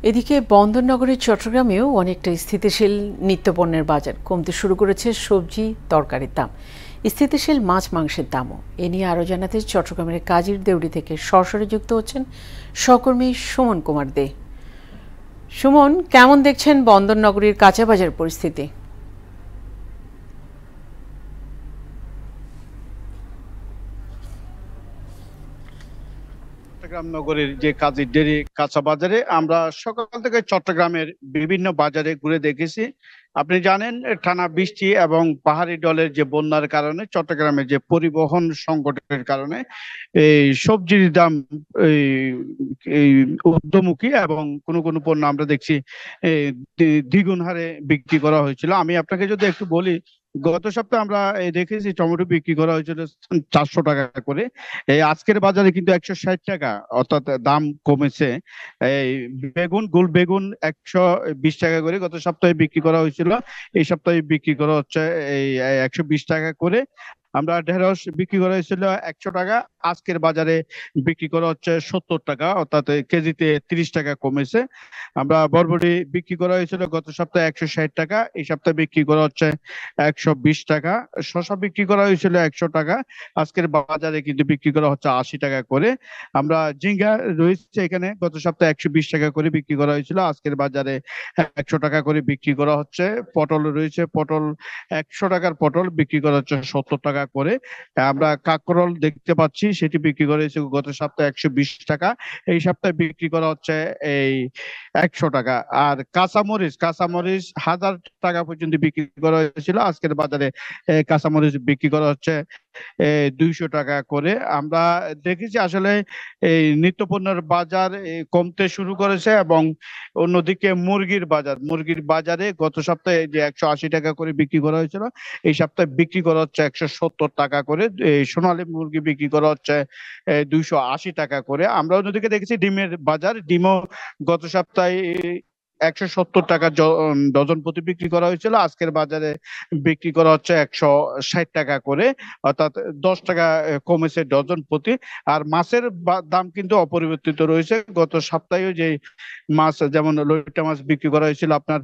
এদিকে বন্দরনগরীর চট্টগ্রামেও অনেকটা স্থিতিশীল নিত্যপণ্যের বাজার কমতে শুরু করেছে সবজি তরকারির দাম, স্থিতিশীল মাছ মাংসের দামও। এ নিয়ে আরও জানাতে চট্টগ্রামের কাজির দেউড়ি থেকে সরাসরি যুক্ত হচ্ছেন সহকর্মী সুমন কুমার দে। সুমন, কেমন দেখছেন বন্দরনগরীর কাঁচা বাজার পরিস্থিতি? চট্টগ্রাম নগরীর যে কাজীর ডেরি কাঁচা বাজারে আমরা সকাল থেকে চট্টগ্রামের বিভিন্ন বাজারে ঘুরে দেখেছি। আপনি জানেন, টানা বৃষ্টি এবং পাহাড়ি ঢলের যে বন্যার কারণে চট্টগ্রামের যে পরিবহন সংকটের কারণে এই সবজির দাম এই এই ঊর্ধ্বমুখী এবং কোনো কোনো পণ্য আমরা দেখছি দ্বিগুণ হারে বিক্রি করা হয়েছিল। আমি আপনাকে যদি একটু বলি, গত সপ্তাহে আমরা দেখেছি টমেটো বিক্রি করা হয়েছিল 400 টাকা করে। এই আজকের বাজারে কিন্তু 160 টাকা, অর্থাৎ দাম কমেছে। এই বেগুন, গোল বেগুন 120 টাকা করে গত সপ্তাহে বিক্রি করা হয়েছিল, এই সপ্তাহে বিক্রি করা হচ্ছে এই 120 টাকা করে। আমরা ঢেঁড়স বিক্রি করা হয়েছিল 100 টাকা, আজকের বাজারে বিক্রি করা হচ্ছে 70 টাকা, অর্থাৎ কেজিতে 30 টাকা কমেছে। আমরা বরবটি বিক্রি করা হয়েছিল গত সপ্তাহে 160 টাকা, এই সপ্তাহে বিক্রি করা হচ্ছে 120 টাকা। শসা বিক্রি করা হয়েছিল 100 টাকা, আজকের বাজারে কিন্তু বিক্রি করা হচ্ছে 80 টাকা করে। আমরা ঝিঙ্গা রয়েছে এখানে, গত সপ্তাহে 120 টাকা করে বিক্রি করা হয়েছিল, আজকের বাজারে 100 টাকা করে বিক্রি করা হচ্ছে। পটল রয়েছে, পটল 100 টাকার পটল বিক্রি করা হচ্ছে 70 টাকা করে। আমরা কাঁকরোল দেখতে পাচ্ছি, সেটি বিক্রি করা হয়েছে গত সপ্তাহে 120 টাকা, এই সপ্তাহে বিক্রি করা হচ্ছে এই 100 টাকা। আর কাঁচামরিচ, কাঁচামরিচ 1000 টাকা পর্যন্ত বিক্রি করা হয়েছিল, আজকের বাজারে কাঁচামরিচ বিক্রি করা হচ্ছে 200 টাকা করে। আমরা দেখেছি আসলে এই নিত্যপণ্যের বাজার কমতে শুরু করেছে। এবং অন্যদিকে মুরগির বাজারে গত সপ্তাহে যে 180 টাকা করে বিক্রি করা হয়েছিল, এই সপ্তাহে বিক্রি করা হচ্ছে 170 টাকা করে। এই সোনালী মুরগি বিক্রি করা হচ্ছে 280 টাকা করে। আমরা অন্যদিকে দেখেছি ডিমের বাজার, ডিমও গত সপ্তাহে 170 টাকা ডজন প্রতি বিক্রি করা হয়েছিল, আজকের বাজারে বিক্রি করা হচ্ছে 160 টাকা করে, অর্থাৎ 10 টাকা কমেছে ডজন প্রতি। আর মাছের দাম কিন্তু অপরিবর্তিত রয়েছে। গত সপ্তাহে যে মাছ, যেমন লইট্টা মাছ বিক্রি করা হয়েছিল আপনার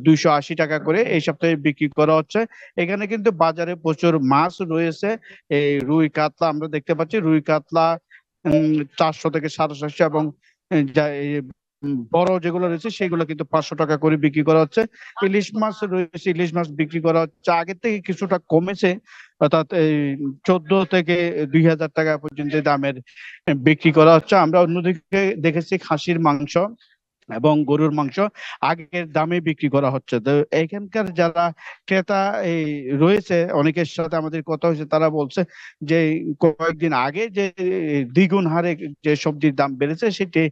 280 টাকা করে, এই সপ্তাহে বিক্রি করা হচ্ছে। এখানে কিন্তু বাজারে প্রচুর মাছ রয়েছে। এই রুই কাতলা আমরা দেখতে পাচ্ছি, রুই কাতলা 400 থেকে 450, এবং বড় যেগুলো রয়েছে সেগুলো কিন্তু 500 টাকা করে বিক্রি করা হচ্ছে। ইলিশ মাছ রয়েছে, ইলিশ মাছ বিক্রি করা হচ্ছে আগের থেকে কিছুটা কমেছে, অর্থাৎ এই 14 থেকে 2000 টাকা পর্যন্ত দামের বিক্রি করা হচ্ছে। আমরা অন্যদিকে দেখেছি খাসির মাংস এবং গরুর মাংস আগের দামে বিক্রি করা হচ্ছে। তো এখানকার যারা ক্রেতা এই রয়েছে, অনেকের সাথে আমাদের কথা হয়েছে, তারা বলছে যে কয়েকদিন আগে যে দ্বিগুণ হারে যে সবজির দাম বেড়েছে সেটি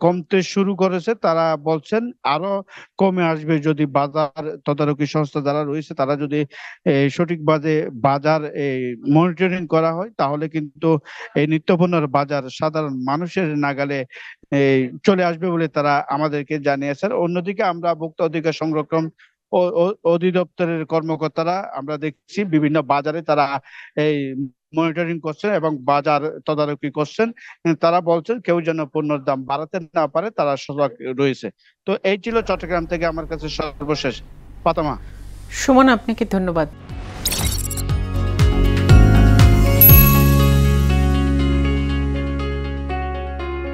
কমতে শুরু করেছে। তারা বলছেন আরো কমে আসবে যদি বাজার তদারকি সংস্থা যারা রয়েছে তারা যদি সঠিকভাবে বাজার মনিটরিং করা হয়, তাহলে কিন্তু এই নিত্যপণ্যের বাজার সাধারণ মানুষের নাগালে চলে আসবে বলে তারা আমাদেরকে জানিয়েছেন। অন্যদিকে আমরা ভোক্তা অধিকার সংরক্ষণ অধিদপ্তরের কর্মকর্তারা আমরা দেখছি বিভিন্ন বাজারে তারা এই মনিটরিং করছেন এবং বাজার তদারকি করছেন। তারা বলছেন কেউ যেন পণ্যের দাম বাড়াতে না পারে, তারা সজাগ রয়েছে। তো এই ছিল চট্টগ্রাম থেকে আমার কাছে সর্বশেষ। ফাতেমা। সুমন, আপনাকে ধন্যবাদ।